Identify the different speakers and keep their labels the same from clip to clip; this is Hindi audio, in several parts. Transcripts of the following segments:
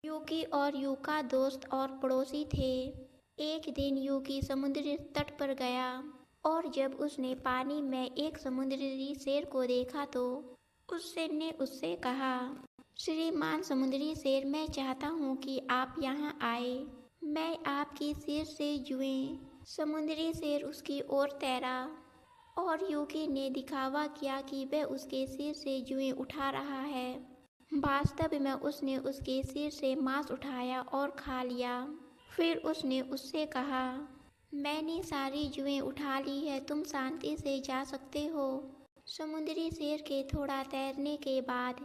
Speaker 1: यूकी और यूका दोस्त और पड़ोसी थे। एक दिन यूकी समुद्री तट पर गया और जब उसने पानी में एक समुद्री शेर को देखा तो उस शेर ने उससे कहा, श्रीमान समुद्री शेर, मैं चाहता हूँ कि आप यहाँ आए, मैं आपकी सिर से जुएं। समुद्री शेर उसकी ओर तैरा और यूकी ने दिखावा किया कि वह उसके सिर से जुएं उठा रहा है। वास्तव में उसने उसके सिर से मांस उठाया और खा लिया। फिर उसने उससे कहा, मैंने सारी जुएं उठा ली है, तुम शांति से जा सकते हो। समुद्री शेर के थोड़ा तैरने के बाद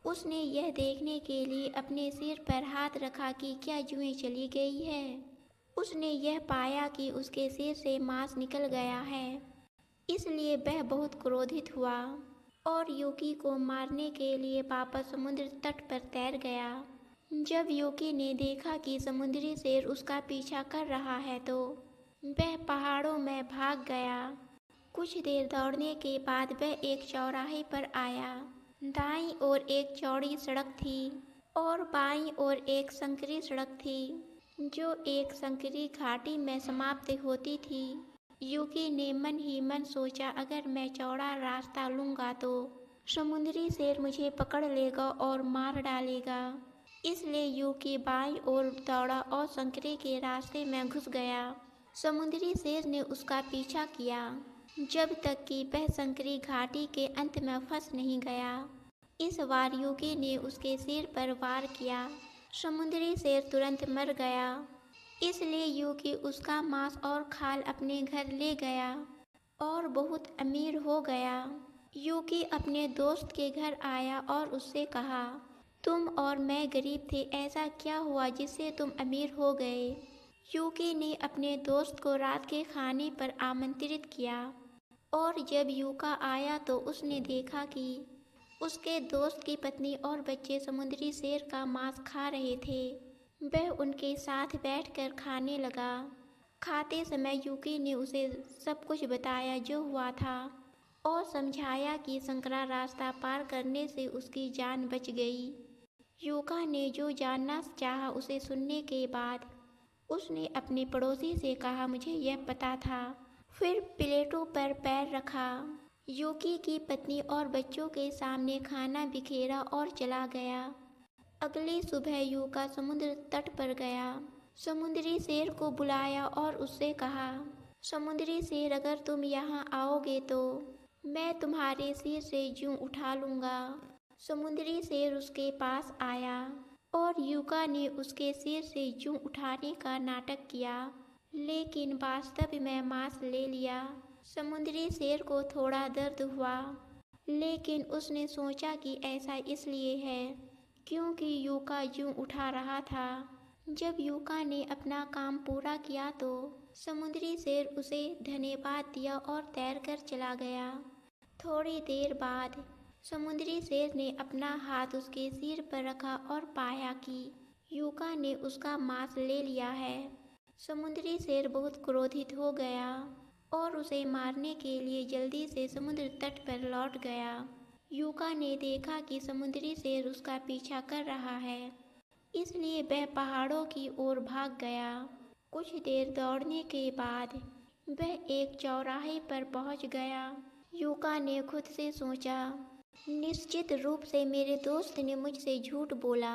Speaker 1: उसने यह देखने के लिए अपने सिर पर हाथ रखा कि क्या जुएं चली गई है। उसने यह पाया कि उसके सिर से मांस निकल गया है, इसलिए वह बहुत क्रोधित हुआ और यूकी को मारने के लिए वापस समुद्र तट पर तैर गया। जब यूकी ने देखा कि समुद्री शेर उसका पीछा कर रहा है तो वह पहाड़ों में भाग गया। कुछ देर दौड़ने के बाद वह एक चौराहे पर आया। दाईं ओर एक चौड़ी सड़क थी और बाईं ओर एक संकरी सड़क थी जो एक संकरी घाटी में समाप्त होती थी। यूकी ने मन ही मन सोचा, अगर मैं चौड़ा रास्ता लूँगा तो समुद्री शेर मुझे पकड़ लेगा और मार डालेगा। इसलिए यूकी बाईं ओर दौड़ा और संकरे के रास्ते में घुस गया। समुद्री शेर ने उसका पीछा किया जब तक कि वह संकरी घाटी के अंत में फंस नहीं गया। इस बार यूकी ने उसके सिर पर वार किया। समुद्री शेर तुरंत मर गया, इसलिए यूकी उसका मांस और खाल अपने घर ले गया और बहुत अमीर हो गया। यूकी अपने दोस्त के घर आया और उससे कहा, तुम और मैं गरीब थे, ऐसा क्या हुआ जिससे तुम अमीर हो गए। यूकी ने अपने दोस्त को रात के खाने पर आमंत्रित किया और जब यूका आया तो उसने देखा कि उसके दोस्त की पत्नी और बच्चे समुद्री शेर का मांस खा रहे थे। वह उनके साथ बैठकर खाने लगा। खाते समय यूकी ने उसे सब कुछ बताया जो हुआ था और समझाया कि संकरा रास्ता पार करने से उसकी जान बच गई। यूका ने जो जानना चाहा उसे सुनने के बाद उसने अपने पड़ोसी से कहा, मुझे यह पता था। फिर प्लेटों पर पैर रखा, यूकी की पत्नी और बच्चों के सामने खाना बिखेरा और चला गया। अगली सुबह यूका समुद्र तट पर गया, समुद्री शेर को बुलाया और उससे कहा, समुद्री शेर, अगर तुम यहाँ आओगे तो मैं तुम्हारे सिर से जूं उठा लूँगा। समुद्री शेर उसके पास आया और यूका ने उसके सिर से जूं उठाने का नाटक किया, लेकिन वास्तव में मांस ले लिया। समुद्री शेर को थोड़ा दर्द हुआ, लेकिन उसने सोचा कि ऐसा इसलिए है क्योंकि यूका जूं उठा रहा था। जब यूका ने अपना काम पूरा किया तो समुद्री शेर उसे धन्यवाद दिया और तैरकर चला गया। थोड़ी देर बाद समुद्री शेर ने अपना हाथ उसके सिर पर रखा और पाया कि यूका ने उसका मांस ले लिया है। समुद्री शेर बहुत क्रोधित हो गया और उसे मारने के लिए जल्दी से समुद्र तट पर लौट गया। यूका ने देखा कि समुद्री शेर उसका पीछा कर रहा है, इसलिए वह पहाड़ों की ओर भाग गया। कुछ देर दौड़ने के बाद वह एक चौराहे पर पहुंच गया। यूका ने खुद से सोचा, निश्चित रूप से मेरे दोस्त ने मुझसे झूठ बोला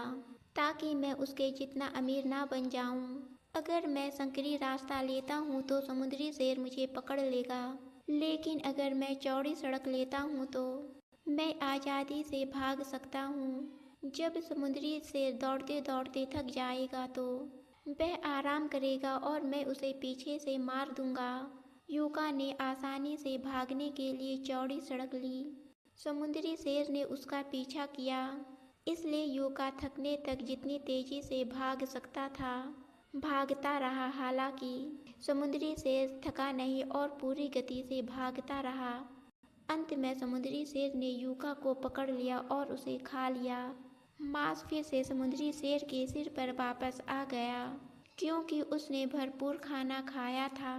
Speaker 1: ताकि मैं उसके जितना अमीर ना बन जाऊं। अगर मैं संकरी रास्ता लेता हूं तो समुद्री शेर मुझे पकड़ लेगा, लेकिन अगर मैं चौड़ी सड़क लेता हूं तो मैं आज़ादी से भाग सकता हूं। जब समुद्री शेर दौड़ते दौड़ते थक जाएगा तो वह आराम करेगा और मैं उसे पीछे से मार दूंगा। यूका ने आसानी से भागने के लिए चौड़ी सड़क ली। समुद्री शेर ने उसका पीछा किया, इसलिए यूका थकने तक जितनी तेजी से भाग सकता था भागता रहा। हालांकि समुद्री शेर थका नहीं और पूरी गति से भागता रहा। अंत में समुद्री शेर ने यूका को पकड़ लिया और उसे खा लिया। मांस फिर से समुद्री शेर के सिर पर वापस आ गया क्योंकि उसने भरपूर खाना खाया था।